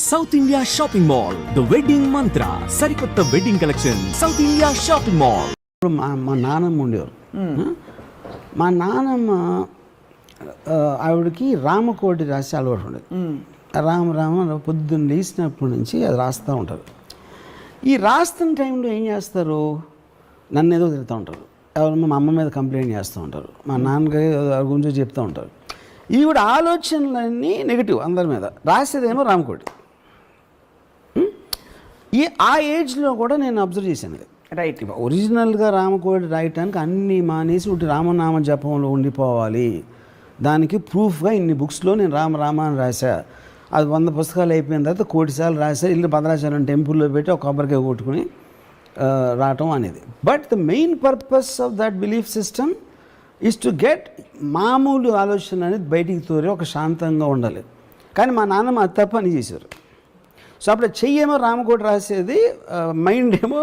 South India shopping mall the wedding మంత్ర సరికొత్త wedding collection south India shopping mall. ఇప్పుడు మా నాన్నమ్మ ఉండేవారు. మా నాన్నమ్మ ఆవిడకి రామకోటి రాసి అలవాటు ఉండేది. రామ పొద్దున్న లేచినప్పటి నుంచి అది రాస్తూ ఉంటారు. ఈ రాస్తున్న టైంలో ఏం చేస్తారు, నన్ను ఏదో తిరుగుతూ ఉంటారు, ఎవరు మా అమ్మ మీద కంప్లైంట్ చేస్తూ ఉంటారు, మా నాన్నగారి గురించి చెప్తూ ఉంటారు. ఈవిడ ఆలోచనలన్నీ నెగిటివ్ అందరి మీద, రాసేదేమో రామకోటి. ఆ ఏజ్లో కూడా నేను అబ్జర్వ్ చేశాను ఇది. రైట్. ఒరిజినల్గా రామకోటి రాయటానికి అన్నీ మానేసి ఒకటి రామనామ జపంలో ఉండిపోవాలి, దానికి ప్రూఫ్గా ఇన్ని బుక్స్లో నేను రామ అని రాశా, అది 100 పుస్తకాలు అయిపోయిన తర్వాత 1 కోటి సార్లు రాశా, ఇల్లు భద్రాచలం టెంపుల్లో పెట్టి ఒక కొబ్బరికాయ కొట్టుకుని రావటం అనేది. But the main purpose of that belief system is to get మామూలు ఆలోచన అనేది బయటికి తోరి ఒక శాంతంగా ఉండాలి. కానీ మా నాన్నమ్మ అది తప్ప అని చేశారు. సో అప్పుడు చెయ్యేమో రామకోటి రాసేది, మైండ్ ఏమో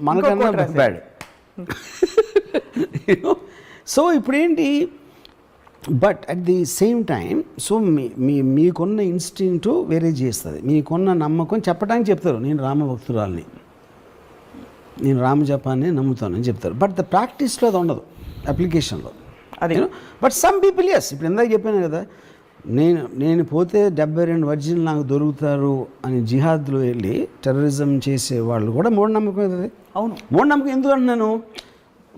మనకన్నా బ్యాడ్. సో ఇప్పుడేంటి, but at the same time so మీకున్న ఇన్స్టింక్ట్ వేరే చేస్తుంది, మీకున్న నమ్మకం చెప్పడానికి చెప్తారు, నేను రామభక్తురాల్ని, నేను రామజపాన్ని నమ్ముతానని చెప్తారు. బట్ ద ప్రాక్టీస్లో అది ఉండదు, అప్లికేషన్లో అది. బట్ సమ్ పీపుల్ ఎస్, ఇప్పుడు ఇందాక చెప్పాను కదా, నేను పోతే 72 వర్జిన్లు నాకు దొరుకుతారు అని జిహాద్లో వెళ్ళి టెర్రరిజం చేసే వాళ్ళు కూడా మూఢనమ్మకం అవుతుంది. అవును, మూఢనమ్మకం ఎందుకు అంటున్నాను,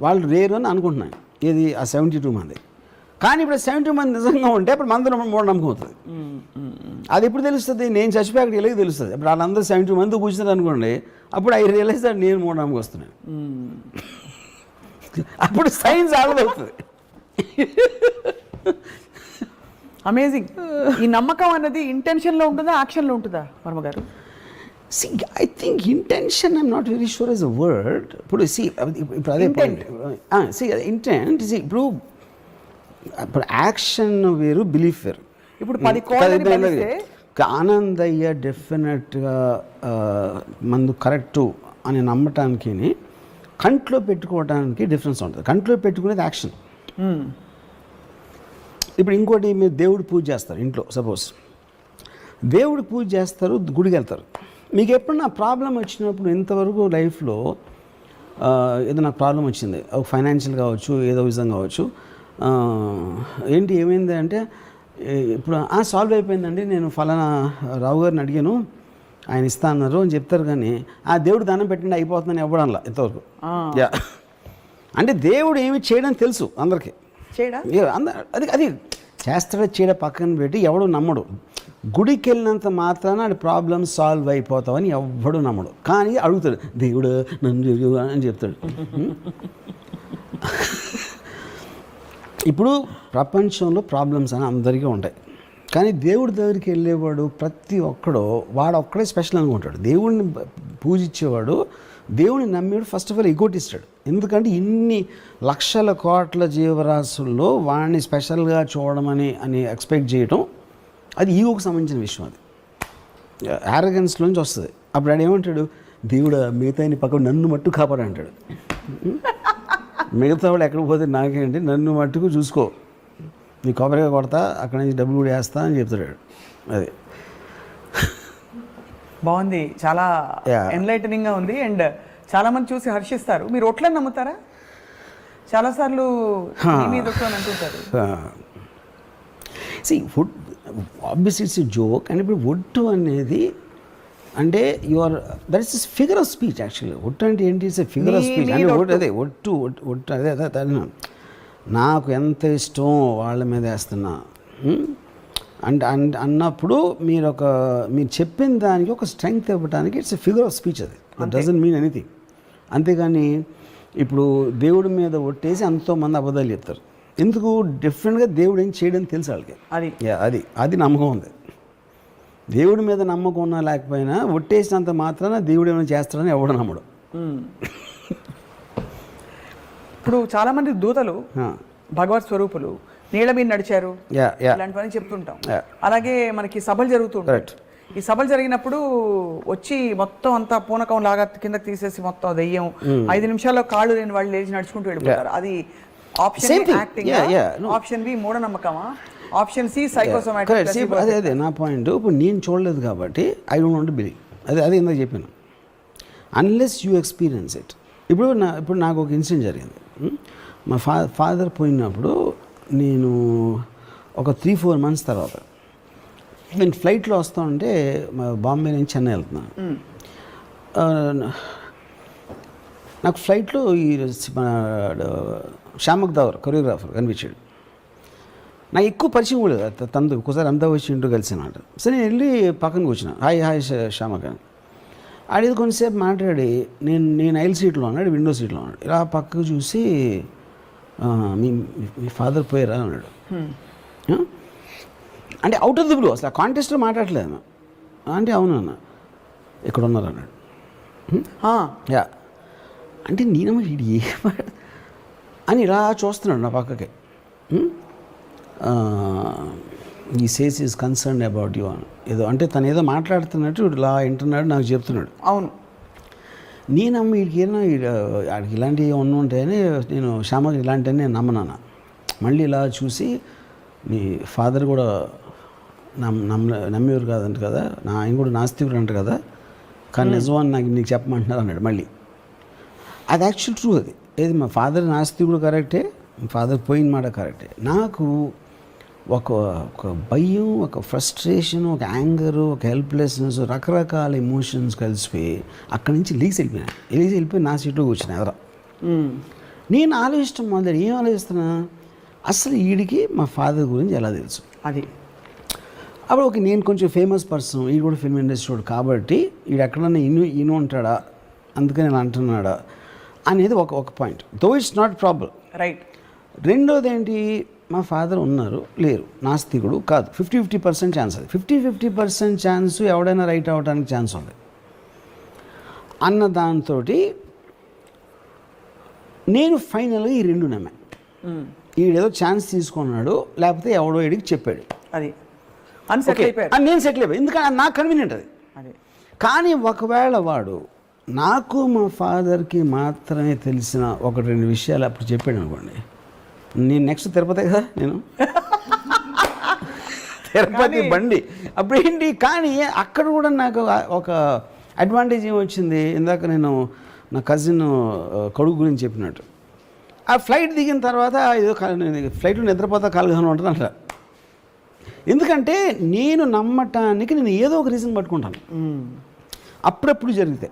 వాళ్ళు రేరు అని అనుకుంటున్నాను. ఏది ఆ 72 మంది, కానీ ఇప్పుడు 72 మంది నిజంగా ఉంటే అప్పుడు మంది మూఢనమ్మకం అవుతుంది. అది ఎప్పుడు తెలుస్తుంది, నేను చచ్చిపోయాక వెళ్ళి తెలుస్తుంది. ఇప్పుడు వాళ్ళందరూ 72 మంది కూర్చున్నారు అనుకోండి, అప్పుడు ఐ రియలైజ్ దట్ నేను మూఢనమ్మకం వస్తున్నాను. అప్పుడు సైన్స్ ఆడదవుతుంది. అమేజింగ్. ఈ నమ్మకం అన్నది ఇంటెన్షన్లో ఉంటుందా, యాక్షన్లో ఉంటుందా వర్మ గారు? See, I think intention, I'm not very sure is a word. ఇప్పుడు అదే పాయింట్. ఇంటెంట్ ఇప్పుడు యాక్షన్ వేరు, బిలీఫ్ వేరు. ఇప్పుడు 10 కోళ్ళని బలిస్తే ఆనందయ్య డెఫినెట్గా మందు కరెక్టు అని నమ్మటానికి కంట్లో పెట్టుకోవడానికి డిఫరెన్స్ ఉంటుంది. కంట్లో పెట్టుకునేది యాక్షన్. ఇప్పుడు ఇంకోటి, మీరు దేవుడు పూజ చేస్తారు ఇంట్లో, సపోజ్ దేవుడు పూజ చేస్తారు, గుడికి వెళ్తారు. మీకు ఎప్పుడన్నా ప్రాబ్లం వచ్చినప్పుడు ఇంతవరకు లైఫ్లో ఏదైనా ప్రాబ్లం వచ్చింది, ఒక ఫైనాన్షియల్ కావచ్చు, ఏదో విధంగా కావచ్చు, ఏంటి ఏమైంది అంటే ఇప్పుడు సాల్వ్ అయిపోయిందండి, నేను ఫలానా రావు గారిని అడిగాను, ఆయన ఇస్తా అన్నారు అని చెప్తారు. కానీ ఆ దేవుడు దానం పెట్టండి అయిపోతుందని ఇవ్వడంలా ఇంతవరకు. అంటే దేవుడు ఏమి చేయడం తెలుసు అందరికీ, అది చేస్తాడో చేయడం పక్కన పెట్టి ఎవడు నమ్మడు. గుడికి వెళ్ళినంత మాత్రాన అది ప్రాబ్లమ్ సాల్వ్ అయిపోతావని ఎవడు నమ్మడు. కానీ అడుగుతాడు, దేవుడు నన్ను అని చెప్తాడు. ఇప్పుడు ప్రపంచంలో ప్రాబ్లమ్స్ అని అందరికీ ఉంటాయి, కానీ దేవుడి దగ్గరికి వెళ్ళేవాడు ప్రతి ఒక్కడో వాడొక్కడే స్పెషల్ అనుకుంటాడు. దేవుడిని పూజించేవాడు, దేవుడిని నమ్మేవాడు ఫస్ట్ ఆఫ్ ఆల్ ఎగోటిస్తాడు. ఎందుకంటే ఇన్ని లక్షల కోట్ల జీవరాశుల్లో వాడిని స్పెషల్గా చూడమని ఎక్స్పెక్ట్ చేయటం, అది ఈగోకు సంబంధించిన విషయం. అది యారగెన్స్లోంచి వస్తుంది. అప్పుడు ఆడు ఏమంటాడు, దేవుడు మిగతా పక్కన నన్ను మట్టు కాపాడంటాడు. మిగతా వాళ్ళు ఎక్కడికి పోతే నాకేంటి, నన్ను మట్టుకు చూసుకో, నీ కొబ్బరిగా కొడతా, అక్కడి నుంచి డబ్బులు కూడా వేస్తా అని చెప్తాడు. అది బాగుంది, చాలా ఎన్లైటనింగ్గా ఉంది. అండ్ చాలామంది చూసి హర్షిస్తారు. మీరు ఒట్లని నమ్ముతారా? చాలాసార్లు అంటుంటారు. Would obviously it's joke. And ఇప్పుడు ఒట్టు అనేది అంటే that is figure of speech. Actually ఒట్టు అంటే ఏంటి, ఇట్స్ ఫిగర్ ఆఫ్ స్పీచ్. అంటే అదే ఒట్టు అదే నాకు ఎంత ఇష్టం వాళ్ళ మీద వేస్తున్నా అంటే అన్నప్పుడు మీరు చెప్పిన దానికి ఒక స్ట్రెంగ్త్ ఇవ్వడానికి it's a figure of speech. అది డజంట్ మీన్ ఎనీథింగ్. అంతేగాని ఇప్పుడు దేవుడి మీద ఒట్టేసి ఎంతోమంది అబద్ధాలు చెప్తారు. ఎందుకు, డిఫరెంట్గా దేవుడు ఏం చేయడం తెలుసు వాళ్ళకి. అది నమ్మకం ఉంది. దేవుడి మీద నమ్మకం ఉన్నా లేకపోయినా ఒట్టేసినంత మాత్రాన దేవుడు ఏమైనా చేస్తాడని ఎవడు నమ్మడు. ఇప్పుడు చాలామంది దూతలు భగవత్ స్వరూపులు నీళ్ళ మీద నడిచారు, ఇలాంటివన్నీ చెప్తుంటాం. అలాగే మనకి సభలు జరుగుతుంటాయి. ఈ సభలు జరిగినప్పుడు వచ్చి మొత్తం అంతా పూనకం లాగా కిందకి తీసేసి మొత్తం దెయ్యం 5 నిమిషాల్లో కాళ్ళు లేని వాళ్ళు లేచి నడుచుకుంటూ వెళ్ళిపోతారు. అది ఆప్షన్ యాక్టింగ్, ఆప్షన్ బి మూఢనమ్మకమా? Option C psychosomatic. అదే నా పాయింట్. ఇప్పుడు నేను చూడలేదు కాబట్టి I don't want to believe. అదే ఇందాక చెప్పాను, అన్లెస్ యూ ఎక్స్పీరియన్స్ ఇట్. ఇప్పుడు నాకు ఒక ఇన్సిడెంట్ జరిగింది. మా ఫాదర్ పోయినప్పుడు నేను ఒక 3-4 months తర్వాత నేను ఫ్లైట్లో వస్తా ఉంటే బాంబే నుంచి చెన్నై వెళ్తున్నాను. నాకు ఫ్లైట్లో ఈ శ్యామక్ దావర్ కొరియోగ్రాఫర్ కనిపించాడు. నాకు ఎక్కువ పరిచయం కూడా లేదు తనతో. ఒక్కసారి అమితాబ్ వచ్చి ఇంటూ కలిసినమాట. సరే నేను వెళ్ళి పక్కన కూర్చున్నా, హాయ్ శ్యామక్ అని. ఆడేది కొంచెంసేపు మాట్లాడి నేను ఐల్ సీట్లో ఉన్నాడు, విండో సీట్లో ఉన్నాడు. ఇలా పక్కకు చూసి మీ ఫాదర్ పోయారా అన్నాడు. అంటే అవుట్ ఆఫ్ ది బ్లూ, అసలు ఆ కాంటెస్ట్లో మాట్లాడలేదు. అంటే అవునన్నా ఇక్కడ ఉన్నారు అన్నాడు. యా అంటే నేనమ్మ ఇది ఏ అని ఇలా చూస్తున్నాడు నా పక్కకి. ఈ says is concern about you అని ఏదో అంటే తను ఏదో మాట్లాడుతున్నట్టు ఇలా వింటున్నాడు, నాకు చెప్తున్నాడు. అవును, నేనమ్మ వీడికి ఏమన్నా ఆడికి ఇలాంటివి ఉంటాయని నేను శ్యామకి ఇలాంటివన్నీ నేను నమ్మనాన్న. మళ్ళీ ఇలా చూసి నీ ఫాదర్ కూడా నమ్మేవారు కాదంట కదా, ఆయన కూడా నాస్తికుడు అంట కదా, కానీ నిజమని నీకు చెప్పమంటున్నారు అన్నాడు మళ్ళీ. అది యాక్చువల్ ట్రూ. అది ఏది మా ఫాదర్ నాస్తికుడు కరెక్టే, మా ఫాదర్ పోయిన మాట కరెక్టే. నాకు ఒక భయం, ఒక ఫ్రస్ట్రేషన్, ఒక యాంగరు, ఒక హెల్ప్లెస్నెస్, రకరకాల ఎమోషన్స్ కలిసిపోయి అక్కడి నుంచి వెళ్ళిపోయి నా సీట్లో కూర్చున్నా ఎవరో. నేను ఆలోచిస్తాం మొదలు ఏం ఆలోచిస్తున్నా, అసలు వీడికి మా ఫాదర్ గురించి ఎలా తెలుసు. అది అప్పుడు నేను కొంచెం ఫేమస్ పర్సన్, ఈ కూడా ఫిల్మ్ ఇండస్ట్రీ కాబట్టి వీడు ఎక్కడన్నా ఇను ఉంటాడా, అందుకని నేను అంటున్నాడా అనేది ఒక point. Though it's not problem, right. రెండోది ఏంటి, మా ఫాదర్ ఉన్నారు లేరు, నాస్తికుడు కాదు, 50-50% ఛాన్స్. అది 50-50% ఛాన్స్ ఎవడైనా రైట్ అవ్వడానికి ఛాన్స్ ఉంది అన్న దాంతో నేను ఫైనల్గా ఈ రెండు నమ్మా. ఈడేదో ఛాన్స్ తీసుకున్నాడు, లేకపోతే ఎవడో వీడికి చెప్పాడు, అది నేను సెటిల్ అయిపోయాను. ఎందుకంటే నాకు కన్వీనియంట్ అది. కానీ ఒకవేళ వాడు నాకు మా ఫాదర్కి మాత్రమే తెలిసిన 1-2 విషయాలు అప్పుడు చెప్పాడు అనుకోండి, నేను నెక్స్ట్ తిరుపతి కదా, నేను తిరుపతి బండి అప్పుడు ఏంటి. కానీ అక్కడ కూడా నాకు ఒక అడ్వాంటేజ్ ఏమొచ్చింది, ఇందాక నేను నా కజిన్ కొడుకు గురించి చెప్పినట్టు, ఆ ఫ్లైట్ దిగిన తర్వాత ఏదో ఫ్లైట్లో నిద్రపోతా కాలుగానే ఉంటుంది అంటారు. ఎందుకంటే నేను నమ్మటానికి నేను ఏదో ఒక రీజన్ పట్టుకుంటాను. అప్పుడప్పుడు జరిగితే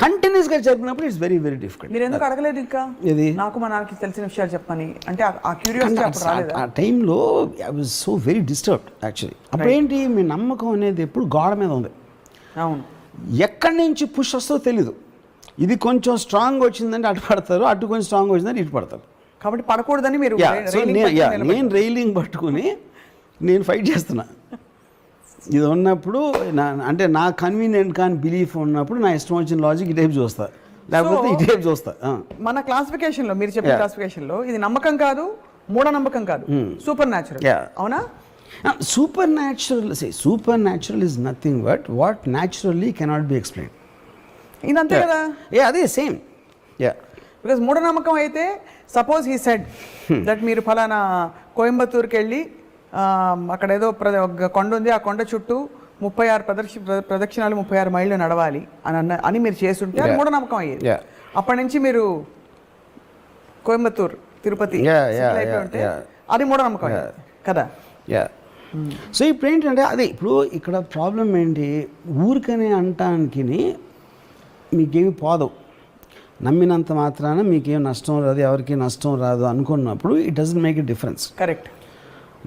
కంటిన్యూస్గా జరిగినప్పుడు ఇట్స్ వెరీ వెరీ డిఫికల్ట్. మీరు ఎందుకు అడగలేదు ఇంకా, ఇది నాకు మా నాన్నకి తెలిసిన విషయాలు చెప్పని, అంటే ఆ క్యూరియాసిటీ అప్పుడు రాలేదా? ఆ టైంలో I was so very disturbed actually. అప్పుడేంటి, మీ నమ్మకం అనేది ఎప్పుడు గోడ మీద ఉంది. అవును, ఎక్కడి నుంచి పుష్ వస్తుందో తెలీదు. ఇది కొంచెం స్ట్రాంగ్ వచ్చిందంటే అటు పడతారు, అటు కొంచెం స్ట్రాంగ్ వచ్చిందంటే ఇటు పడతారు. కాబట్టి పడకూడదని మీరు నేను రైలింగ్ పట్టుకుని నేను ఫైట్ చేస్తున్నా. ఇది ఉన్నప్పుడు అంటే నా కన్వీనియంట్ కానీ బిలీఫ్ ఉన్నప్పుడు నా ఇష్టం వచ్చిన లాజిక్ ఈ టైప్ చూస్తా, లేకపోతే ఈ టైప్ చూస్తా. మన క్లాసిఫికేషన్లో మీరు చెప్పిన క్లాసిఫికేషన్లో ఇది నమ్మకం కాదు, మూఢనమ్మకం కాదు, సూపర్ న్యాచురల్. అవునా? Super natural is nothing but what naturally cannot be explain. ఇదంతే కదా. అదే సేమ్. బికాస్ మూఢనమ్మకం అయితే సపోజ్ హీ సెడ్ దట్ మీరు ఫలానా కోయంబత్తూరుకి వెళ్ళి అక్కడ ఏదో కొండ ఉంది, ఆ కొండ చుట్టూ 36 ప్రదక్షిణాలు 36 మైళ్ళు నడవాలి అని మీరు చేస్తుంటే అది మూఢనమ్మకం అయ్యేది. అప్పటి నుంచి మీరు కోయంబత్తూరు, తిరుపతి అయిపోయి అది మూఢనమ్మకం కదా. సో ఇప్పుడు ఏంటంటే అదే ఇప్పుడు ఇక్కడ ప్రాబ్లం ఏంటి, ఊరికనే అంటానికి మీకేమి పోదు, నమ్మినంత మాత్రాన మీకేం నష్టం రాదు, ఎవరికి నష్టం రాదు అనుకున్నప్పుడు it doesn't make a difference. Correct.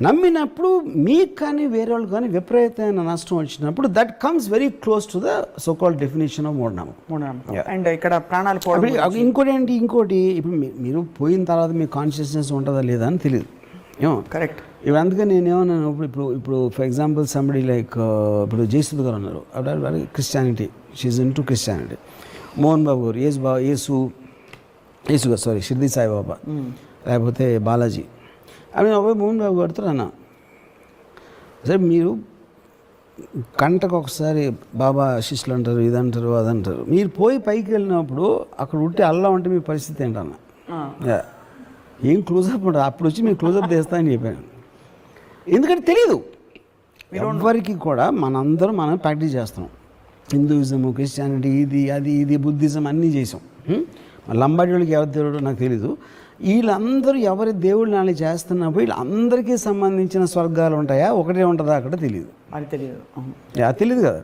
నమ్మినప్పుడు మీకు కానీ వేరే వాళ్ళు కానీ విపరీతమైన నష్టం వచ్చినప్పుడు that comes very close to the so called definition of మూఢనమ్మకం. అండ్ ఇక్కడ ప్రాణాలు పోవడం. ఇంకోటి ఇప్పుడు మీరు పోయిన తర్వాత మీ కాన్షియస్నెస్ ఉంటుందా లేదా అని తెలియదు. ఏమో కరెక్ట్. ఇప్పుడు అందుకని నేనేమన్నాను, ఇప్పుడు ఫర్ ఎగ్జాంపుల్ సంబడి లైక్ ఇప్పుడు జయసుధ గారు ఉన్నారు, అప్పుడు Christianity, she's into Christianity. Mohan Babu garu Yesu గారు సారీ షిర్దీ సాయిబాబా, లేకపోతే బాలాజీ. అవి మోహన్ బాబు గారితో అన్నా, సరే మీరు గంటకు ఒకసారి బాబా శిష్యులు అంటారు, ఇదంటారు అదంటారు, మీరు పోయి పైకి వెళ్ళినప్పుడు అక్కడ ఉంటే అల్లా ఉంటే మీ పరిస్థితి ఏంటన్నా, ఏం క్లోజప్ ఉంటుంది, అప్పుడు వచ్చి మీరు క్లోజప్ తీస్తా అని చెప్పాను. ఎందుకంటే తెలియదు ఎవరికి కూడా మనందరం మనం ప్రాక్టీస్ చేస్తున్నాం. హిందూయిజము, క్రిస్టియానిటీ, ఇది బుద్ధిజం అన్నీ చేసాం. లంబాడి వాళ్ళకి ఎవరి దేవుడు నాకు తెలీదు. వీళ్ళందరూ ఎవరి దేవుళ్ళు నాని చేస్తున్నప్పుడు వీళ్ళందరికీ సంబంధించిన స్వర్గాలు ఉంటాయా, ఒకటే ఉంటుందా అక్కడ తెలియదు. అది తెలియదు, తెలియదు కదా.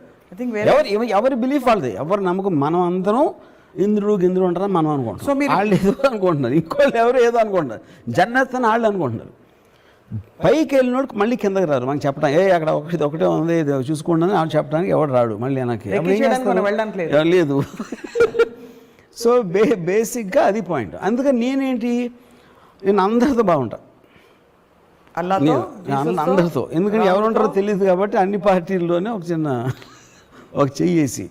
ఎవరి బిలీఫ్ వాళ్ళది, ఎవరి నమ్మకం. మనం అందరం ఇంద్రుడు గింద్రుడు ఉంటారని మనం అనుకుంటాం, వాళ్ళు ఏదో అనుకుంటున్నారు, ఇంకోళ్ళు ఎవరు ఏదో అనుకుంటున్నారు, జన్నత్ అని వాళ్ళు అనుకుంటున్నారు. పైకి వెళ్ళినోడు మళ్ళీ కిందకి రారు మనకి చెప్పడానికి, అక్కడ ఒకటే ఉంది చూసుకుంటాను వాళ్ళు చెప్పడానికి ఎవడు రాడు మళ్ళీ వెనక్కి లేదు. సో బేసిక్గా అది పాయింట్. అందుకని నేను అందరితో బాగుంటా, అందరితో. ఎందుకంటే ఎవరు ఉంటారో తెలియదు కాబట్టి అన్ని పార్టీల్లోనే ఒక చెయ్యేసి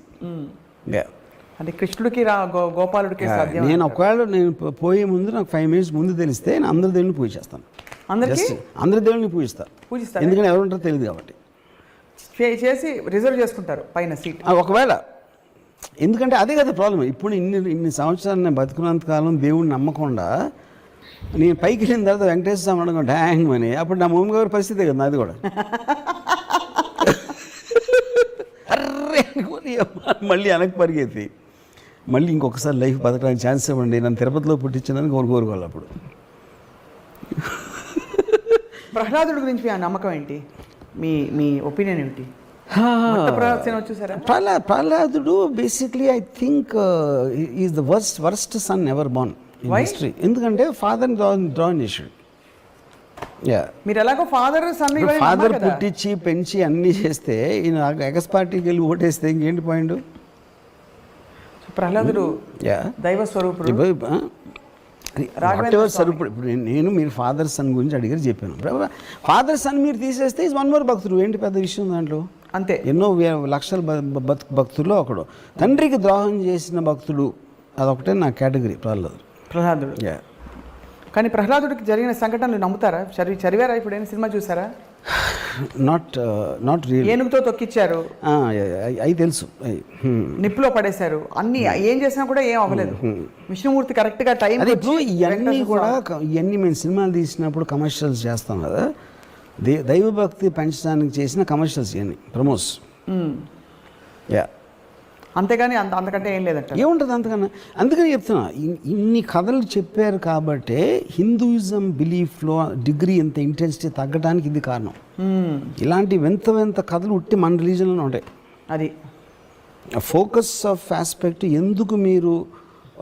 అంటే కృష్ణుడికి గోపాలుడికి నేను ఒకవేళ నేను పోయే ముందు నాకు 5 minutes ముందు తెలిస్తే నేను అందరి దేవుడిని పూజ చేస్తాను. అందరి దేవుడిని పూజిస్తారు, ఎందుకంటే ఎవరు ఉంటారో తెలియదు కాబట్టి చేసి రిజర్వ్ చేసుకుంటారు పైన సీట్ ఒకవేళ. ఎందుకంటే అదే కదా ప్రాబ్లం. ఇప్పుడు ఇన్ని సంవత్సరాలు నేను బతుకున్నంత కాలం దేవుడిని నమ్మకుండా నేను పైకి వెళ్ళిన తర్వాత వెంకటేశ్వర స్వామి అడగ డ్యాంగ్ అని, అప్పుడు నా మమ్మీ గారి పరిస్థితే కదా అది కూడా. అర్రే అనుకోని మళ్ళీ వెనక్కి పరిగెత్తి మళ్ళీ ఇంకొకసారి లైఫ్ బతకడానికి ఛాన్స్ ఇవ్వండి, నన్ను తిరుపతిలో పుట్టించిందని కోరుకోవాలి. అప్పుడు ప్రహ్లాదుడి గురించి మీ నమ్మకం ఏంటి, మీ ఒపీనియన్ ఏంటి? ప్రహ్లాదుడు basically I think is the worst son ever born in history. ఎందుకంటే ఫాదర్ డ్రాన్ చేసాడు. మీరు ఎలాగో ఫాదర్ పుట్టించి పెంచి అన్నీ చేస్తే ఈయన ఎగస్ పార్టీకి వెళ్ళి ఓటేస్తే ఇంకేంటి పాయింట్? ప్రహ్లాదుడు దైవ స్వరూపుడు, స్వరూపుడు. ఇప్పుడు నేను మీరు ఫాదర్ సన్ గురించి అడిగారు చెప్పాను. ఫాదర్ సన్ మీరు తీసేస్తే ఈజ్ 1 more భక్తుడు. ఏంటి పెద్ద విషయం దాంట్లో? అంతే. ఎన్నో లక్షల భక్తుల్లో ఒకడు. తండ్రికి ద్రోహం చేసిన భక్తుడు అదొకటే నా కేటగిరీ ప్రహ్లాదుడు. కానీ ప్రహ్లాదుడికి జరిగిన సంఘటనలు నమ్ముతారా? చదివారా? ఇప్పుడు ఏమైనా సినిమా చూసారా? Not real. ఏనుగుతో తొక్కిచ్చారు, అవి తెలుసు. నిప్పులో పడేశారు, అన్ని ఏం చేసినా కూడా ఏం అవ్వలేదు. విష్ణుమూర్తి కరెక్ట్ గా టైం. ఇప్పుడు ఇవన్నీ కూడా ఇవన్నీ మేము సినిమాలు తీసినప్పుడు కమర్షియల్స్ చేస్తాం కదా, దైవభక్తి పెంచడానికి చేసిన కమర్షియల్స్ ఇవన్నీ ప్రమోస్. అంతేగాని అంతకంటే ఏం లేదంట. ఏముంటుంది అంతకన్నా? అందుకని చెప్తున్నా, ఇన్ని కథలు చెప్పారు కాబట్టే హిందూయిజం బిలీఫ్లో డిగ్రీ ఎంత ఇంటెన్సిటీ తగ్గడానికి ఇది కారణం. ఇలాంటి వింత కథలు ఉట్టి మన రిలీజన్లోనే ఉంటాయి. అది ఫోకస్ ఆఫ్ ఆస్పెక్ట్, ఎందుకు మీరు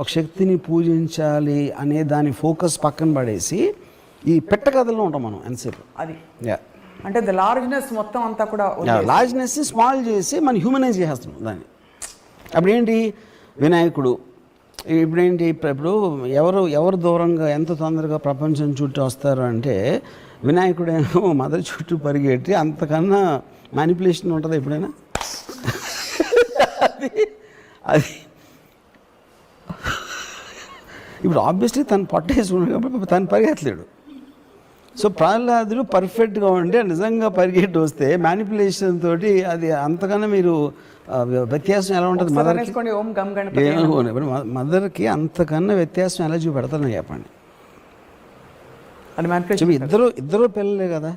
ఒక శక్తిని పూజించాలి అనే దాని ఫోకస్ పక్కన పడేసి ఈ పెట్ట కథల్లో ఉంటాం మనం ఎంతసేపు. అది అంటే ద లార్జ్నెస్ మొత్తం అంతా కూడా లార్జ్నెస్ స్మాల్ చేసి మనం హ్యూమనైజ్ చేస్తున్నాం దాన్ని. అప్పుడేంటి వినాయకుడు, ఇప్పుడేంటి ఇప్పుడు ఎవరు దూరంగా ఎంత తొందరగా ప్రపంచం చుట్టూ వస్తారు అంటే వినాయకుడేమో మదర్ చుట్టూ పరిగెట్టి, అంతకన్నా మ్యానిపులేషన్ ఉంటుంది ఎప్పుడైనా? అది ఇప్పుడు ఆబ్వియస్లీ తను పట్టేసుకున్నాడు కాబట్టి తను పరిగెత్తలేడు. సో ప్రహ్లాదుడు పర్ఫెక్ట్గా ఉంటే నిజంగా పరిగెట్టి వస్తే మ్యానిపులేషన్ తోటి అది అంతకన్నా మీరు వ్యత్యాసం ఎలా ఉంటుంది? మదర్కి అంతకన్నా వ్యత్యాసం ఎలా చూపెడతారని చెప్పండి. ఇద్దరు పిల్లలే కదా.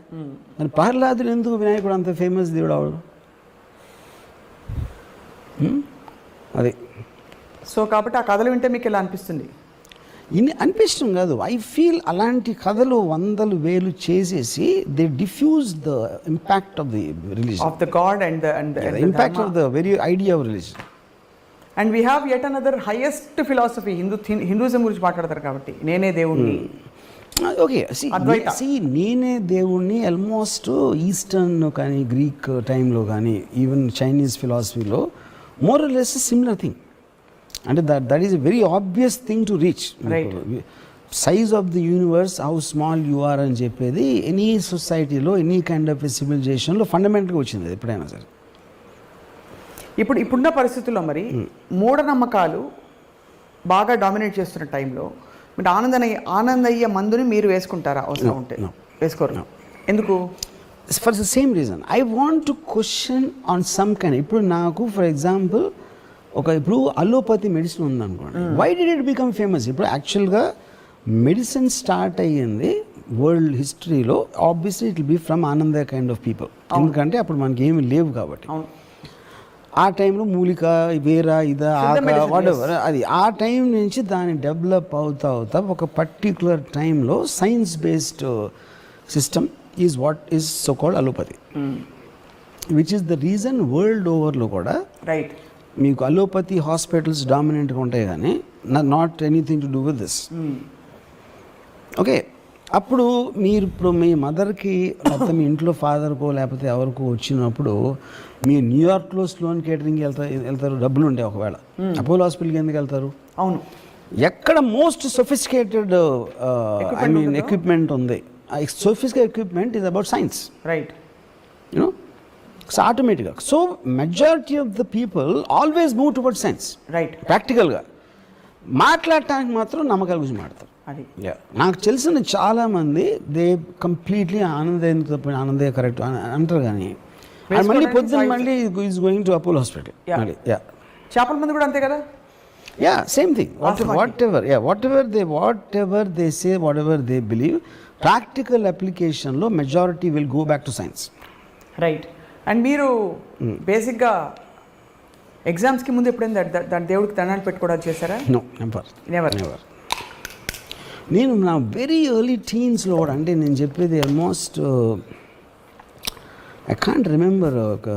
మరి ప్రహ్లాదుడు ఎందుకు వినాయకుడు అంత ఫేమస్ దేవుడు అవడు? అది. సో కాబట్టి ఆ కథలు వింటే మీకు ఎలా అనిపిస్తుంది? అనిపించడం కాదు, ఐ ఫీల్ అలాంటి కథలు 100,000 చేసేసి they diffuse the impact of the religion, of the God and the impact of the very idea of religion. And we have yet another highest philosophy. Hinduism గురించి మాట్లాడతారు కాబట్టి నేనే దేవుణ్ణి. ఓకే, నేనే దేవుణ్ణి ఆల్మోస్ట్ ఈస్టర్న్ కానీ గ్రీక్ టైంలో కానీ ఈవెన్ చైనీస్ ఫిలాసఫీలో more or less similar thing. అంటే that is a very obvious thing to reach. Size of the universe, how small you are అని చెప్పేది ఎనీ సొసైటీలో, ఎనీ కైండ్ ఆఫ్ సివిలైజేషన్లో ఫండమెంటల్గా వచ్చింది ఎప్పుడైనా సరే. ఇప్పుడున్న పరిస్థితుల్లో మరి మూఢనమ్మకాలు బాగా డామినేట్ చేస్తున్న టైంలో మీరు ఆనందయ్య మందుని మీరు వేసుకుంటారా? అవసరం ఉంటే వేసుకోరు. ఎందుకు? For the same reason, I want to question on some kind. ఇప్పుడు నాకు ఫర్ ఎగ్జాంపుల్ ఇప్పుడు అలోపతి మెడిసిన్ ఉందనుకోండి, why did it become famous? ఇప్పుడు యాక్చువల్గా మెడిసిన్ స్టార్ట్ అయ్యింది వరల్డ్ హిస్టరీలో obviously it will be from Anandayya kind of people. ఎందుకంటే అప్పుడు మనకి ఏమి లేవు కాబట్టి. అవును. ఆ టైంలో మూలిక వేరా ఇదా ఆక వాటెవర్ అది ఆ టైం నుంచి దాన్ని డెవలప్ అవుతా ఒక పర్టికులర్ టైంలో science based system is what is so called allopathy, which is the reason world ఓవర్లో కూడా రైట్ మీకు అలోపతి హాస్పిటల్స్ డామినెంట్గా ఉంటాయి కానీ not anything to do with this. Okay, అప్పుడు మీరు ఇప్పుడు మీ మదర్కి లేకపోతే మీ ఇంట్లో ఫాదర్కో లేకపోతే ఎవరికో వచ్చినప్పుడు మీరు న్యూయార్క్లో స్లోన్ కేటరింగ్కి వెళ్తారు, డబ్బులు ఉంటాయి. ఒకవేళ అపోలో హాస్పిటల్కి ఎందుకు వెళ్తారు? అవును. ఎక్కడ most sophisticated I mean equipment ఉంది. Sophisticated equipment is about science, right? You know, so ఆటోమేటిక్గా. So majority of the people always move toward science, right? ప్రాక్టికల్గా మాట్లాడటానికి మాత్రం నమ్మకాల గురించి మాట్లాడతారు. అది నాకు తెలిసిన చాలామంది దే కంప్లీట్లీ ఆనందయ్య కరెక్ట్ అంటారు, కానీ మళ్ళీ పొద్దున్న మళ్ళీ is going to Apollo hospital. చేపల మంది కూడా అంతే కదా. Yeah, same thing. Whatever they say, whatever they believe, practical అప్లికేషన్లో majority will go back to science. Right. And మీరు బేసిక్గా ఎగ్జామ్స్కి ముందు ఎప్పుడైనా దాని దేవుడికి దండాలు పెట్టుకోవడానికి చేశారా? No, never. నేను నా వెరీ ఎర్లీ టీన్స్లో కూడా, అంటే నేను చెప్పేది ఆల్మోస్ట్ ఐ కాంట్ రిమెంబర్, ఒక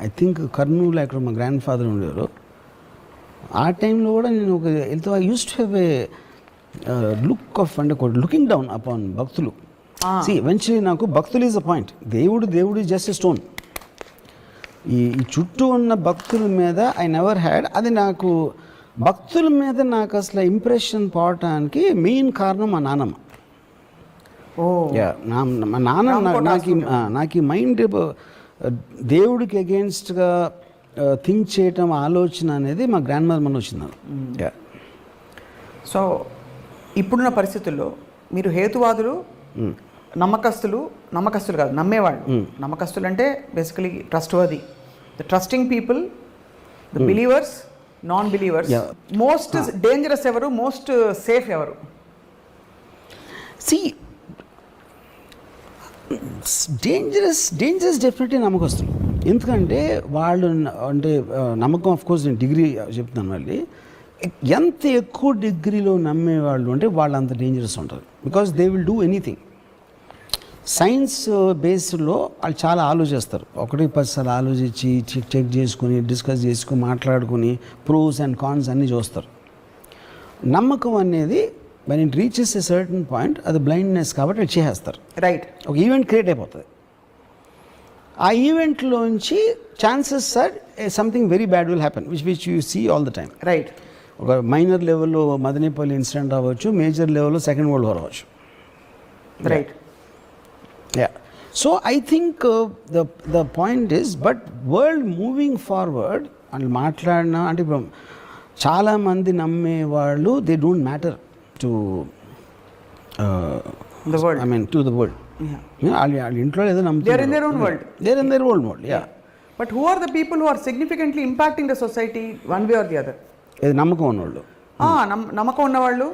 ఐ థింక్ కర్నూలు అక్కడ మా గ్రాండ్ ఫాదర్ ఉండేవారు. ఆ టైంలో కూడా నేను ఒక వెళ్తూ I use to have a look of, అంటే లుకింగ్ డౌన్ అపాన్ భక్తులు. సి ఎవెన్చువలీ నాకు భక్తులు ఈజ్ అ పాయింట్, దేవుడు ఈజ్ జస్ట్ ఎ స్టోన్. ఈ చుట్టూ ఉన్న భక్తుల మీద ఐ నెవర్ హ్యాడ్, అది నాకు భక్తుల మీద నాకు అసలు ఇంప్రెషన్ పోవటానికి మెయిన్ కారణం మా నాన్నమ్మ. మా నాన్న నాకు ఈ మైండ్ దేవుడికి అగేన్స్ట్గా థింక్ చేయటం, ఆలోచన అనేది మా గ్రాండ్ మదర్ మన వచ్చింది. సో ఇప్పుడున్న పరిస్థితుల్లో మీరు హేతువాదులు, నమ్మకస్తులు కాదు, నమ్మేవాళ్ళు. నమ్మకస్తులు అంటే basically trustworthy, the trusting people, the believers, non believers. Most dangerous ఎవరు, మోస్ట్ సేఫ్ ఎవరు? సి డేంజరస్ డెఫినెట్లీ నమ్మకస్తులు. ఎందుకంటే వాళ్ళు అంటే నమ్మకం, ఆఫ్ కోర్స్ నేను డిగ్రీ చెప్తున్నాను మళ్ళీ, ఎంత ఎక్కువ డిగ్రీలో నమ్మేవాళ్ళు అంటే వాళ్ళు అంత డేంజరస్ ఉంటారు. Because they will do anything. Science బేస్డ్లో వాళ్ళు చాలా ఆలోచిస్తారు, 1-10 సార్లు ఆలోచించి చెక్ చేసుకుని డిస్కస్ చేసుకుని మాట్లాడుకుని ప్రోస్ అండ్ కాన్స్ అన్నీ చూస్తారు. నమ్మకం అనేది when it reaches a certain point, అది బ్లైండ్నెస్ కాబట్టి అది చేసేస్తారు. రైట్. ఒక ఈవెంట్ క్రియేట్ అయిపోతుంది. ఆ ఈవెంట్లోంచి chances are something very bad will happen, which you see all the time. Right. ఒక మైనర్ లెవెల్లో మదనపల్లి ఇన్సిడెంట్ అవ్వచ్చు, మేజర్ లెవెల్లో సెకండ్ వరల్డ్ వార్ అవ్వచ్చు. Right. Yeah. So I think the point is, but world moving forward, and మాట్లాడినా అంటే ఇప్పుడు చాలామంది నమ్మేవాళ్ళు they don't matter to the world. I mean to the world. వాళ్ళ ఇంట్లో ఏదో నమ్ముతారు. They're in their own world. They're in their own world. Yeah. But who are the people who are significantly impacting the society one way or the other? ఇది నమ్మకం ఉన్నవాళ్ళు. నమ్మకం ఉన్నవాళ్ళు.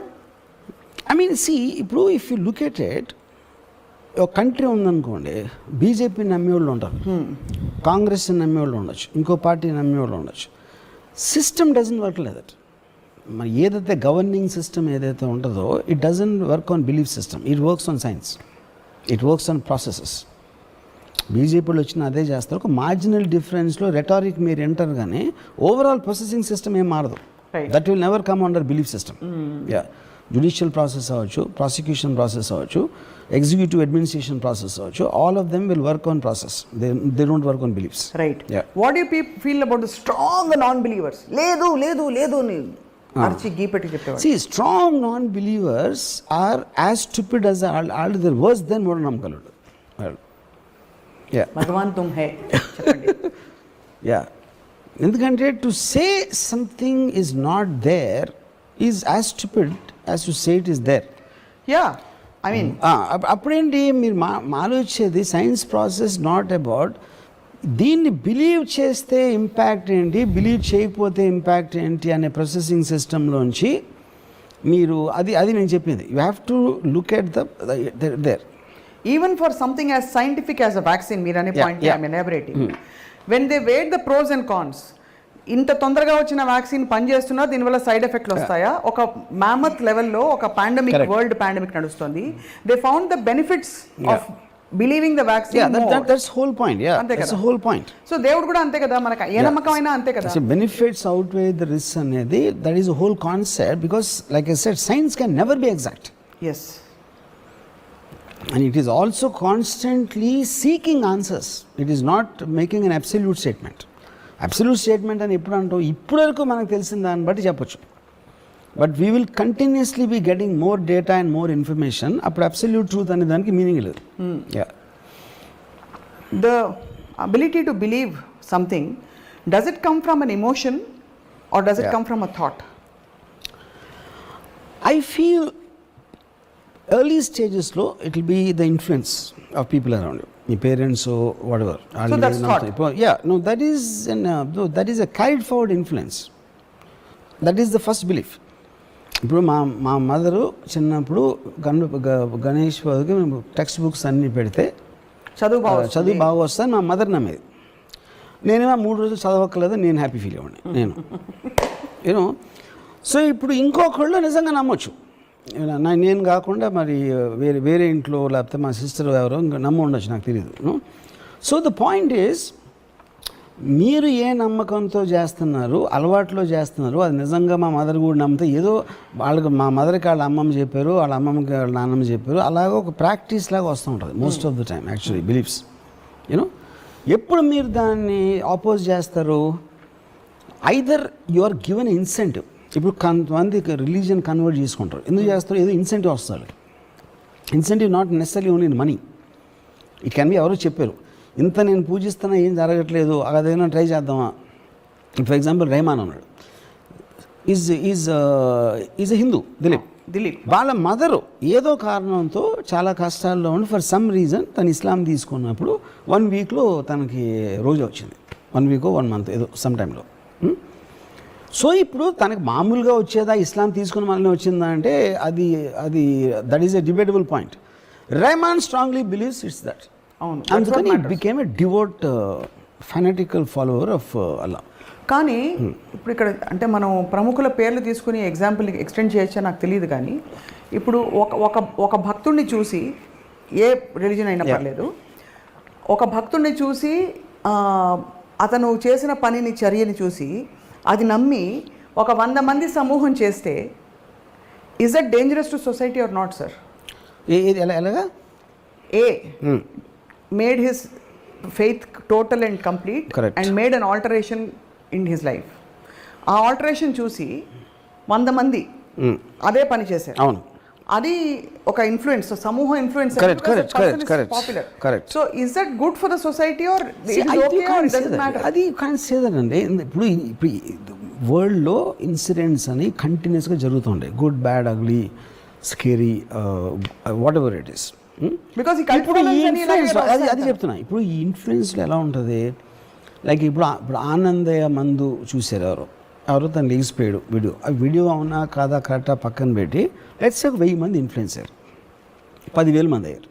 I mean see, ఇప్పుడు if you look at it, ఒక country ఉందనుకోండి, BJP నమ్మేవాళ్ళు ఉంటారు, కాంగ్రెస్ నమ్మేవాళ్ళు ఉండొచ్చు, ఇంకో పార్టీ నమ్మేవాళ్ళు ఉండొచ్చు. System doesn't work like that. మరి ఏదైతే గవర్నింగ్ సిస్టమ్ ఏదైతే ఉంటుందో, it doesn't work on belief system, it works on science, it works on processes. బీజేపీలో వచ్చిన అదే చేస్తారు. ఒక మార్జినల్ డిఫరెన్స్లో రెటారిక్ మీరు ఎంటర్, కానీ ఓవరాల్ ప్రాసెసింగ్ సిస్టమ్ ఏం మారదు. That will never come under belief system. Yeah, judicial process అవ్వచ్చు, ప్రాసిక్యూషన్ ప్రాసెస్ అవ్వచ్చు, ఎగ్జిక్యూటివ్ అడ్మినిస్ట్రేషన్ ప్రాసెస్ అవ్వచ్చు, all of them will work on process, they don't work on beliefs. Right. What you feel about the strong non believers? లేదు లేదు లేదు అని అర్చి గీపెట్టి చెప్పేవారు. See, strong non-believers are as stupid as all they're worse than మూఢనమ్మకాలుడు. Bhagavan Tum high చెప్పండి. Yeah, ఎందుకంటే to say something is not there is as stupid as to say it is there. Yeah, I mean అప్పుడేంటి మీరు ఆలోచించేది science process not about దీన్ని believe చేస్తే impact ఏంటి, believe చేయకపోతే impact ఏంటి అనే ప్రాసెసింగ్ సిస్టంలోంచి మీరు అది నేను చెప్పింది, you have to look at there. Even for something as scientific as a vaccine, Mirane point I'm elaborating. When they weighed the pros and cons, ఇంత తొందరగా వచ్చిన వ్యాక్సిన్ పనిచేస్తున్నా దీనివల్ల సైడ్ ఎఫెక్ట్లు వస్తాయా, ఒక మ్యామత్ లెవెల్లో ఒక పాండమిక్, వరల్డ్ పాండమిక్ నడుస్తుంది, they found the benefits of believing the vaccine. That's whole point. That's whole point. So దేవుడు కూడా అంతే కదా, మనకు ఏ నమ్మకమైనా అంతే కదా. బెనిఫిట్స్ అవుట్వే ద రిస్క్ అనేది, that is whole concept. Because like I said, science can never be exact. Yes. And it is also constantly seeking answers. It is not making an absolute statement. Absolute statement అని ఎప్పుడు అంటావు, ఇప్పుడు వరకు మనకు తెలిసిన దాన్ని బట్టి చెప్పొచ్చు. But we will continuously be getting more data and more information. అప్పుడు అబ్సల్యూట్ ట్రూత్ అనే దానికి మీనింగ్ లేదు. The ability to believe something, does it come from an emotion or does it come from a thought? I feel early stages లో it will be the influence of people around you, your parents or whatever. So that's thought. That is that is a carried forward influence. That is the first belief. ఇప్పుడు మా mother చిన్నప్పుడు గణేష్ బాబుకి మేము text books అన్నీ పెడితే చదువు బాగా వస్తాను మా మదర్ నమ్మేది. నేనేమో 3 రోజులు చదవక్కర్లేదు, నేను హ్యాపీ ఫీల్ అవ్వండి నేను యూనో. సో ఇప్పుడు ఇంకొకళ్ళు నిజంగా నమ్మొచ్చు, నేను కాకుండా మరి వేరే ఇంట్లో లేకపోతే మా సిస్టర్ ఎవరో ఇంకా నమ్మ ఉండొచ్చు, నాకు తెలియదు. సో ద పాయింట్ ఈజ్, మీరు ఏ నమ్మకంతో చేస్తున్నారు, అలవాట్లో చేస్తున్నారు, అది నిజంగా మా మదర్ కూడా నమ్మితే ఏదో వాళ్ళకి, మా మదర్కి వాళ్ళ అమ్మమ్మ చెప్పారు, వాళ్ళ అమ్మమ్మకి వాళ్ళ నాన్నమ్మ చెప్పారు, అలాగే ఒక ప్రాక్టీస్ లాగా వస్తూ ఉంటుంది most of the time actually beliefs. You know, ఎప్పుడు మీరు దాన్ని ఆపోజ్ చేస్తారు, either you are given incentive. ఇప్పుడు కొంతమంది రిలీజియన్ కన్వర్ట్ చేసుకుంటారు, ఎందుకు చేస్తారు, ఏదో ఇన్సెంటివ్ వస్తుంది. Incentive not necessary only in money, it can be ఎవరో చెప్పారు, ఇంత నేను పూజిస్తున్నా ఏం జరగట్లేదు, అదేమైనా ట్రై చేద్దామా. ఫర్ ఎగ్జాంపుల్ రెహమాన్ అన్నాడు, ఈజ్ ఎ హిందూ, దిలీప్ వాళ్ళ మదరు ఏదో కారణంతో చాలా కష్టాల్లో ఉండి ఫర్ సమ్ రీజన్ తను ఇస్లాం తీసుకున్నప్పుడు 1 వీక్లో తనకి రోజు వచ్చింది, 1 వీక్ 1 మంత్ ఏదో సమ్ టైంలో. సో ఇప్పుడు తనకు మామూలుగా వచ్చేదా, ఇస్లాం తీసుకుని మనల్ని వచ్చిందా అంటే అది that is a debatable point. Rahman strongly believes it's that. అందుకని it became a devout fanatical follower of Allah. కానీ ఇప్పుడు ఇక్కడ అంటే మనం ప్రముఖుల పేర్లు తీసుకుని ఎగ్జాంపుల్ ఎక్స్టెండ్ చేయొచ్చా నాకు తెలియదు, కానీ ఇప్పుడు ఒక భక్తుడిని చూసి, ఏ రిలీజన్ అయినా పర్లేదు, ఒక భక్తుడిని చూసి అతను చేసిన పనిని, చర్యని చూసి అది నమ్మి ఒక 100 మంది సమూహం చేస్తే, is that dangerous to society or not sir? ఎలాగా? He made his faith total and complete and made an alteration in his life. ఆ ఆల్టరేషన్ చూసి 100 మంది అదే పని చేశారు. అవును, అది ఒక ఇన్ఫ్లుయెన్స్, సమూహ influence. Correct. So is that good for the society or అది కాన్ సే దట్ అండి. ఇప్పుడు వరల్డ్లో ఇన్సిడెంట్స్ అని కంటిన్యూస్గా జరుగుతుంటాయి, good, bad, ugly, scary, what ever it is. ఇప్పుడు అది చెప్తున్నా. ఇప్పుడు ఈ ఇన్ఫ్లుయెన్స్లో ఎలా ఉంటుంది, లైక్ ఇప్పుడు ఆనందయ్య మందు చూసారు ఎవరో తను లేచిపోయాడు వీడియో, ఆ వీడియో అవునా కాదా కరెక్టా పక్కన పెట్టి లెట్స్ సే 1000 మంది ఇన్ఫ్లుయెన్స్ అయ్యారు, 10,000 మంది అయ్యారు.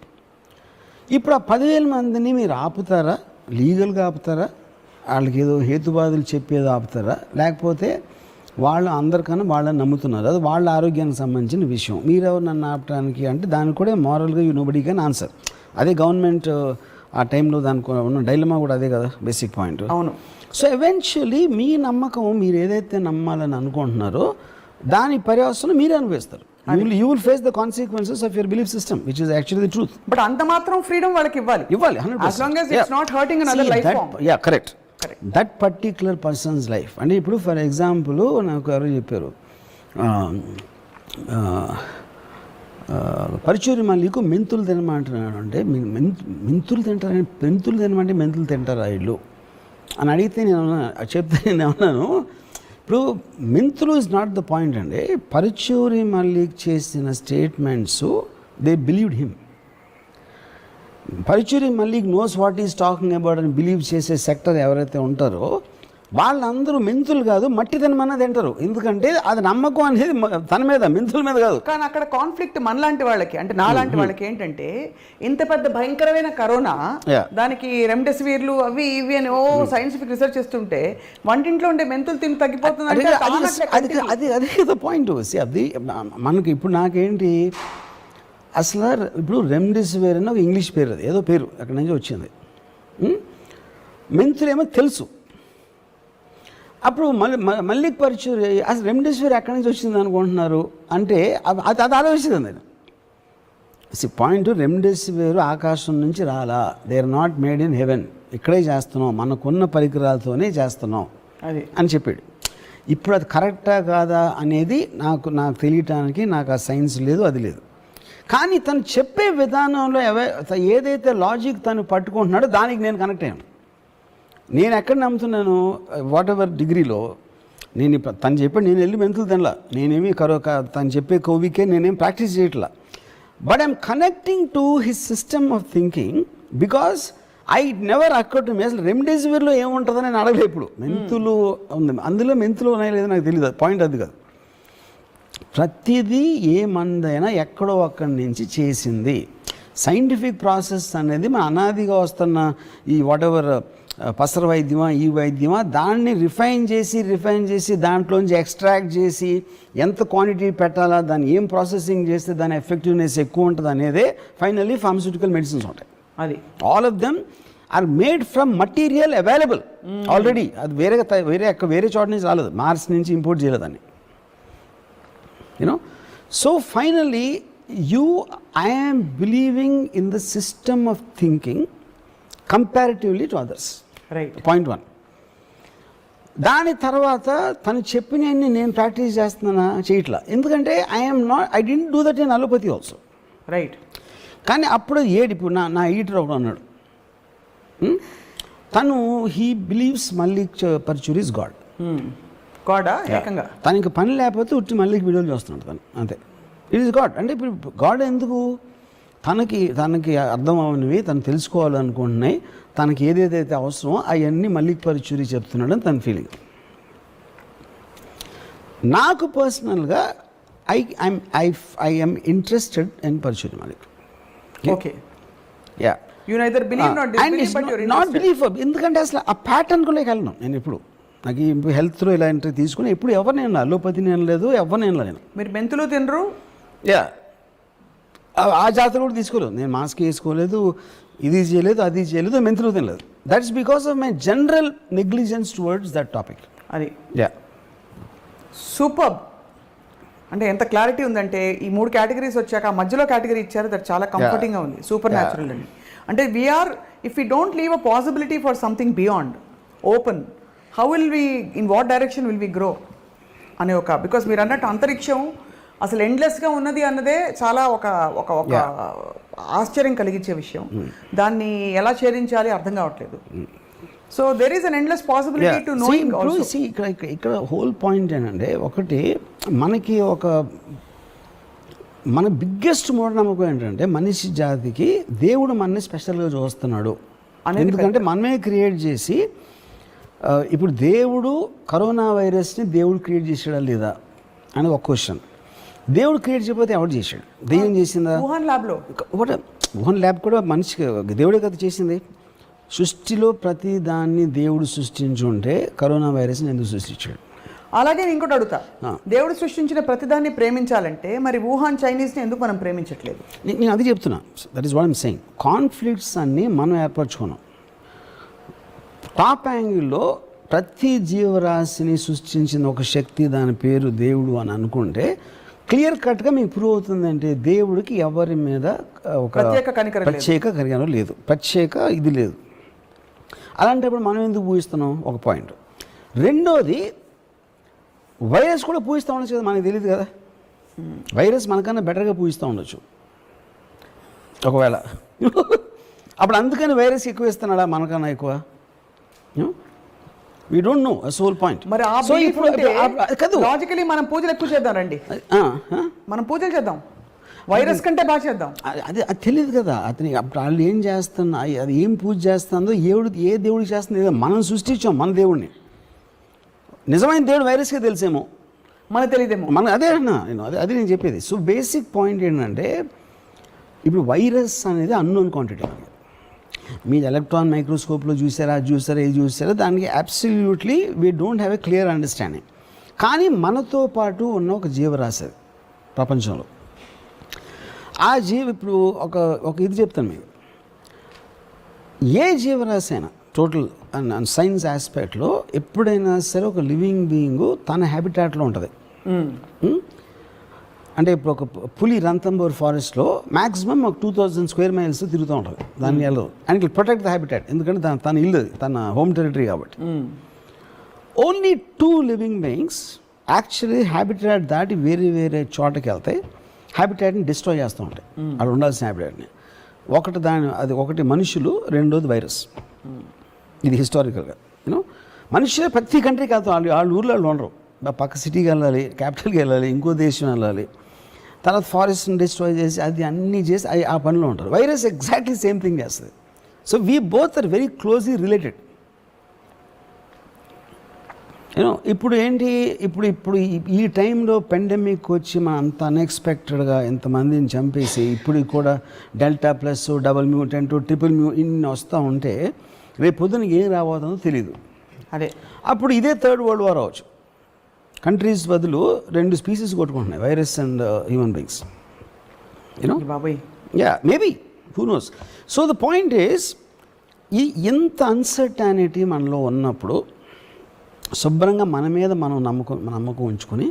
ఇప్పుడు ఆ 10,000 మందిని మీరు ఆపుతారా, లీగల్గా ఆపుతారా, వాళ్ళకి ఏదో హేతువాదులు చెప్పేదో ఆపుతారా, లేకపోతే వాళ్ళు అందరికన్నా వాళ్ళని నమ్ముతున్నారు, అది వాళ్ళ ఆరోగ్యానికి సంబంధించిన విషయం, మీరెవరు నన్ను ఆపడానికి అంటే దానికి కూడా మారల్గా నోబడీ కెన్ ఆన్సర్. అదే గవర్నమెంట్ ఆ టైంలో దానికి ఉన్న డైలమా కూడా అదే కదా బేసిక్ పాయింట్. అవును. సో ఎవెన్చువలీ మీ నమ్మకం, మీరు ఏదైతే నమ్మాలని అనుకుంటున్నారో దాని పర్యవసనం మీరే అనుభవిస్తారు. You will face the consequences of your belief system, which is actually the truth. But అంత మాత్రం ఫ్రీడమ్ వాళ్ళకి ఇవ్వాలి 100%. as long as it's not hurting another life form. Yeah, correct. That particular person's life. అంటే ఇప్పుడు for example నాకు ఎవరో చెప్పారు, పరుచూరి మల్లికు మెంతులు తినమంటున్నాడు అంటే, మెంతులు తినమంటే మెంతులు తింటారా ఇల్లు అని అడిగితే నేను ఏమన్నాను, ఇప్పుడు మెంతులు ఇస్ నాట్ ద పాయింట్ అండి. పరుచూరి మల్లిక్ చేసిన statements they believed him. Paruchuri Mallik knows what is talking about అని బిలీవ్ చేసే సెక్టర్ ఎవరైతే ఉంటారో వాళ్ళందరూ మెంతులు కాదు మట్టి తినమన్నా తింటారు, ఎందుకంటే అది నమ్మకం అనేది తన మీద, మెంతుల మీద కాదు. కానీ అక్కడ కాన్ఫ్లిక్ట్ మనలాంటి వాళ్ళకి, అంటే నాలాంటి వాళ్ళకి ఏంటంటే, ఇంత పెద్ద భయంకరమైన కరోనా, దానికి రెమ్డెసివిర్లు అవి ఇవి అని సైంటిఫిక్ రీసెర్చ్ చేస్తుంటే వంటింట్లో ఉండే మెంతులు తిని తగ్గిపోతుంది. అదే పాయింట్. అది మనకి ఇప్పుడు నాకేంటి అసలు, ఇప్పుడు రెమ్డెసివిర్ అని ఒక ఇంగ్లీష్ పేరు, అది ఏదో పేరు అక్కడి నుంచి వచ్చింది. మెంతులేమో తెలుసు. అప్పుడు మల్లిక్ పరుచూరి అసలు రెమ్డెసివిర్ ఎక్కడి నుంచి వచ్చింది అనుకుంటున్నారు అంటే అది ఆలోచించింది నేను. పాయింట్, రెమ్డెసివిర్ ఆకాశం నుంచి రాలా, they are not made in heaven, ఇక్కడే చేస్తున్నాం, మనకున్న పరికరాలతోనే చేస్తున్నాం అని చెప్పాడు. ఇప్పుడు అది కరెక్టా కాదా అనేది నాకు తెలియటానికి నాకు ఆ సైన్స్ లేదు, అది లేదు. కానీ తను చెప్పే విధానంలో ఏదైతే లాజిక్ తను పట్టుకుంటున్నాడో దానికి నేను కనెక్ట్ అయ్యాను. నేను ఎక్కడ నమ్ముతున్నాను, వాట్ ఎవర్ డిగ్రీలో నేను తను చెప్పాడు, నేను వెళ్ళి మెంతులు తినలా, నేనేమి తను చెప్పే కోవికే నేనేం ప్రాక్టీస్ చేయట్లా. But I'm connecting to his system of thinking because I never occur to me. అసలు రెమ్డెసివిర్లో ఏముంటుందని నేను అడగలేదు. ఇప్పుడు మెంతులు ఉంది, అందులో మెంతులు ఉన్నాయో లేదో నాకు తెలియదు, పాయింట్ అది కాదు. ప్రతిదీ ఏ మందైనా ఎక్కడో అక్కడి నుంచి చేసింది. సైంటిఫిక్ ప్రాసెస్ అనేది మన అనాదిగా వస్తున్న ఈ వాట్ ఎవర్ పసర వైద్యమా ఈ వైద్యమా, దాన్ని రిఫైన్ చేసి దాంట్లోంచి ఎక్స్ట్రాక్ట్ చేసి ఎంత క్వాంటిటీ పెట్టాలా, దాన్ని ఏం ప్రాసెసింగ్ చేస్తే దాని ఎఫెక్టివ్నెస్ ఎక్కువ ఉంటుంది అనేదే ఫైనల్లీ ఫార్మస్యూటికల్ మెడిసిన్స్ ఉంటాయి. అది all of them are made from material available already. అది వేరే చోట నుంచి రాలేదు, మార్స్ నుంచి ఇంపోర్ట్ చేయలేదని. So finally I am believing in the system of thinking comparatively to others. Right. Point 1. దాని తర్వాత తను చెప్పినవన్నీ నేను ప్రాక్టీస్ చేస్తున్నానా చేయట్లా, ఎందుకంటే I didn't do that in allopathy also. Right. కానీ అప్పుడు ఇప్పుడు నా ఈటర్ ఒకడు అన్నాడు, తను he believes Mallik Paruchuri is god. గాడా ఏకంగా తనకి పని లేకపోతే ఉట్టి మల్లిక్ వీడియోలు చూస్తున్నాడు తను, అంతే. It is God. అంటే ఇప్పుడు గాడ్ ఎందుకు, తనకి అర్థం అవనివి తను తెలుసుకోవాలనుకుంటున్నాయి, తనకి ఏదైతే అవసరమో అవన్నీ మల్లిక్ పరుచూరి చెప్తున్నాడని తన ఫీలింగ్. నాకు పర్సనల్గా I am interested in Paruchuri Mallik. Okay. Yeah, you neither believe not disbelieve but you are not believe. ఎందుకంటే అసలు ఆ ప్యాటర్న్ కూడా వెళ్ళను నేను. ఇప్పుడు నాకు ఈ హెల్త్లో ఇలాంటి తీసుకుని ఎప్పుడు ఎవరు నేను అలోపతి నేను లేదు, ఎవరు నేను. మీరు మెంతులు తినరు? యా, ఆ జాతర కూడా తీసుకోలేదు నేను. మాస్క్ వేసుకోలేదు, ఇది చేయలేదు, అది చేయలేదు, మెంతులు తినలేదు. That's because of my general negligence towards that topic. అది యా, సూపర్. అంటే ఎంత క్లారిటీ ఉందంటే ఈ 3 కేటగిరీస్ వచ్చాక ఆ మధ్యలో కేటగిరీ ఇచ్చారు, దట్ చాలా కంఫర్టింగ్గా ఉంది. సూపర్ న్యాచురల్ అండి. అంటే we are, if we don't leave a possibility for something beyond open, how will we, in what direction will we grow అనే ఒక, బికాస్ మీరు అన్నట్టు అంతరిక్షం అసలు ఎండ్లెస్గా ఉన్నది అన్నదే చాలా ఒక ఒక ఒక ఆశ్చర్యం కలిగించే విషయం. దాన్ని ఎలా ఛేదించాలి అర్థం కావట్లేదు. So there is an endless possibility to knowing also. ఇక్కడ హోల్ పాయింట్ ఏంటంటే, ఒకటి మనకి మన బిగ్గెస్ట్ మూఢనమ్మకం ఏంటంటే మనిషి జాతికి దేవుడు మనని స్పెషల్గా చూస్తున్నాడు. ఎందుకంటే మనమే క్రియేట్ చేసి, ఇప్పుడు దేవుడు కరోనా వైరస్ని దేవుడు క్రియేట్ చేసాడా లేదా అని ఒక క్వశ్చన్. దేవుడు క్రియేట్ చేయకపోతే ఎవరు చేశాడు? దెయ్యం చేసిందా? వుహాన్ ల్యాబ్ కూడా మనిషికి దేవుడే కదా చేసింది. సృష్టిలో ప్రతి దాన్ని దేవుడు సృష్టించుంటే కరోనా వైరస్ని ఎందుకు సృష్టించాడు? అలాగే నేను ఇంకోటి అడుగుతా, దేవుడు సృష్టించిన ప్రతిదాన్ని ప్రేమించాలంటే మరి వుహాన్ చైనీస్ని ఎందుకు మనం ప్రేమించట్లేదు? నేను అది చెప్తున్నా. That is what I'm saying. Conflicts అన్నీ మనం ఏర్పరచుకున్నాం. టాప్ యాంగిల్లో ప్రతి జీవరాశిని సృష్టించిన ఒక శక్తి, దాని పేరు దేవుడు అని అనుకుంటే క్లియర్ కట్గా మీకు ప్రూవ్ అవుతుంది. అంటే దేవుడికి ఎవరి మీద ఒక ప్రత్యేక కనికరం లేదు, ప్రత్యేక ఇది లేదు. అలాంటప్పుడు మనం ఎందుకు పూజిస్తున్నాం? ఒక పాయింట్. రెండోది, వైరస్ కూడా పూజిస్తూ ఉండొచ్చు కదా, మనకు తెలియదు కదా. వైరస్ మనకన్నా బెటర్గా పూజిస్తూ ఉండొచ్చు ఒకవేళ. అప్పుడు అందుకని వైరస్ ఎక్కువ ఇస్తున్నాడా మనకన్నా ఎక్కువ? We don't know. That's the whole point. మరి ఆ బిలీఫ్ ఉంటే లాజికల్లీ మనం పూజలు ఎక్కువ చేద్దాం రండి, మనం పూజలు చేద్దాం, వైరస్ కంటే బాగా చేద్దాం. అది తెలియదు కదా అతనికి. అప్పుడు వాళ్ళు ఏం చేస్తున్నా, అది ఏం పూజ చేస్తుందో, ఏ దేవుడికి చేస్తుందో మనం సృష్టించాం మన దేవుడిని. నిజమైన దేవుడు వైరస్కే తెలిసేమో, మనకు తెలియదేమో. మన అదే అన్నా అది నేను చెప్పేది. సో బేసిక్ పాయింట్ ఏంటంటే ఇప్పుడు వైరస్ అనేది అన్నోన్ క్వాంటిటీ. మీరు ఎలక్ట్రాన్ మైక్రోస్కోప్లో చూసారా ఇది చూసారా, దానికి absolutely we don't have a clear understanding. కానీ మనతో పాటు ఉన్న ఒక జీవరాశి ప్రపంచంలో, ఆ ఇప్పుడు ఒక ఇది చెప్తాను మీకు. ఏ జీవరాశి అయినా టోటల్ సైన్స్ ఆస్పెక్ట్లో ఎప్పుడైనా సరే ఒక లివింగ్ బీయింగ్ తన హ్యాబిటాట్లో ఉంటుంది. అంటే ఇప్పుడు ఒక పులి రంథంబోర్ ఫారెస్ట్లో మ్యాక్సిమం ఒక 2000 స్క్వేర్ మైల్స్ తిరుగుతూ ఉంటుంది. దాన్ని వెళ్ళదు and it protect the habitat, ఎందుకంటే తన ఇల్లు, తన హోమ్ టెరిటరీ కాబట్టి. Only 2 living beings actually habitat దాటి వేరే వేరే చోటకి వెళ్తాయి, హ్యాబిటాట్ని డిస్ట్రాయ్ చేస్తూ ఉంటాయి, అక్కడ ఉండాల్సిన హ్యాబిటాట్ని. ఒకటి మనుషులు, రెండోది వైరస్. ఇది హిస్టారికల్గా మనుషులే ప్రతి కంట్రీకి వెళ్తాం. వాళ్ళ ఊర్లో వాళ్ళు ఉండరు, పక్క సిటీకి వెళ్ళాలి, క్యాపిటల్కి వెళ్ళాలి, ఇంకో దేశం వెళ్ళాలి, తర్వాత ఫారెస్ట్ని డిస్ట్రాయ్ చేసి అది అన్నీ చేసి ఆ పనిలో ఉంటారు. వైరస్ ఎగ్జాక్ట్లీ సేమ్ థింగ్ చేస్తుంది. So we both are very closely related. ఇప్పుడు ఏంటి, ఇప్పుడు ఈ టైంలో పెండమిక్ వచ్చి మనం అంత అన్ఎక్స్పెక్టెడ్గా ఎంతమందిని చంపేసి ఇప్పుడు కూడా delta plus, double mutant, triple ఇన్ని వస్తూ ఉంటే రేపు పొద్దున ఏం రాబోతుందో తెలియదు. అదే అప్పుడు ఇదే థర్డ్ వరల్డ్ వార్ అవ్వచ్చు. కంట్రీస్ బదులు 2 స్పీసీస్ కొట్టుకుంటున్నాయి, వైరస్ అండ్ హ్యూమన్ బీయింగ్స్. బాబాయ్ maybe, who knows. So the point is, ఎంత అన్సర్టానిటీ మనలో ఉన్నప్పుడు శుభ్రంగా మన మీద మనం నమ్మకం ఉంచుకొని,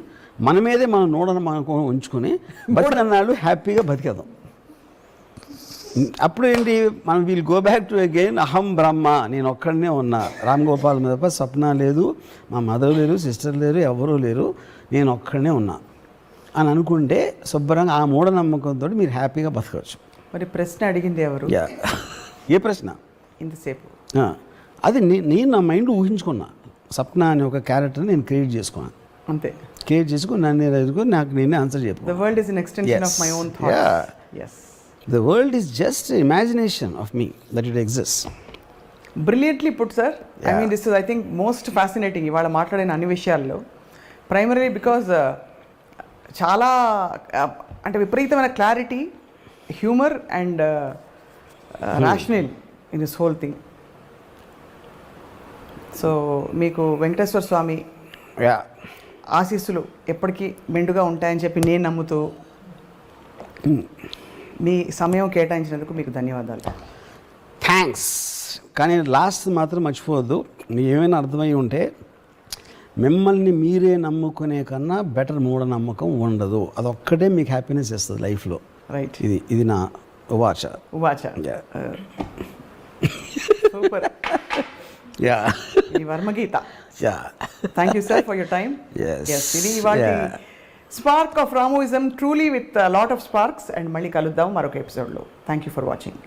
మన మీదే మనం నమ్మకం ఉంచుకొని బతికన్నాళ్ళు హ్యాపీగా బతికేద్దాం. అప్పుడు ఏంటి, మనం we'll go back to again అహం బ్రహ్మ, నేను ఒక్కడనే ఉన్నా, రామ్ గోపాల్ మీద స్వప్న లేదు, మా మదర్ లేరు, సిస్టర్ లేరు, ఎవరూ లేరు, నేను ఒక్కడనే ఉన్నా అని అనుకుంటే శుభ్రంగా ఆ మూఢనమ్మకంతో మీరు హ్యాపీగా బతకవచ్చు. మరి ప్రశ్న అడిగింది ఎవరు? ఏ ప్రశ్న? ఇంతసేపు అది నేను నా మైండ్ ఊహించుకున్నా. సప్న అనే ఒక క్యారెక్టర్ని నేను క్రియేట్ చేసుకున్నాను, అంతే. క్రియేట్ చేసుకుని నన్ను ఎదుర్కొని నాకు నేనే ఆన్సర్ చెప్పాను. The world is an extension of my own thoughts. Yes. The world is just imagination of me that it exists. Brilliantly put, sir. I mean, this is, I think, most fascinating. ఇవాళ మాట్లాడిన అన్ని విషయాల్లో primary because చాలా అంటే విపరీతమైన clarity, humour and rational in this whole thing. So మీకు వెంకటేశ్వర స్వామి ఆశీస్సులు ఎప్పటికీ మెండుగా ఉంటాయని చెప్పి నేను నమ్ముతూ మీ సమయం కేటాయించినందుకు మీకు ధన్యవాదాలు. థ్యాంక్స్. కానీ లాస్ట్ మాత్రం మర్చిపోవద్దు, మీకు ఏమైనా అర్థమై ఉంటే, మిమ్మల్ని మీరే నమ్ముకునే కన్నా బెటర్ మూఢనమ్మకం ఉండదు. అదొక్కటే మీకు హ్యాపీనెస్ ఇస్తుంది లైఫ్లో. రైట్. ఇది నా ఉవాచ. సూపర్. ఇది Varmageeta. Thank you sir for your time. ఇది ఇవాళ spark of Ramuism, truly with lot of sparks. And మళ్ళీ కలుద్దాం మరొక ఎపిసోడ్లో. Thank you for watching.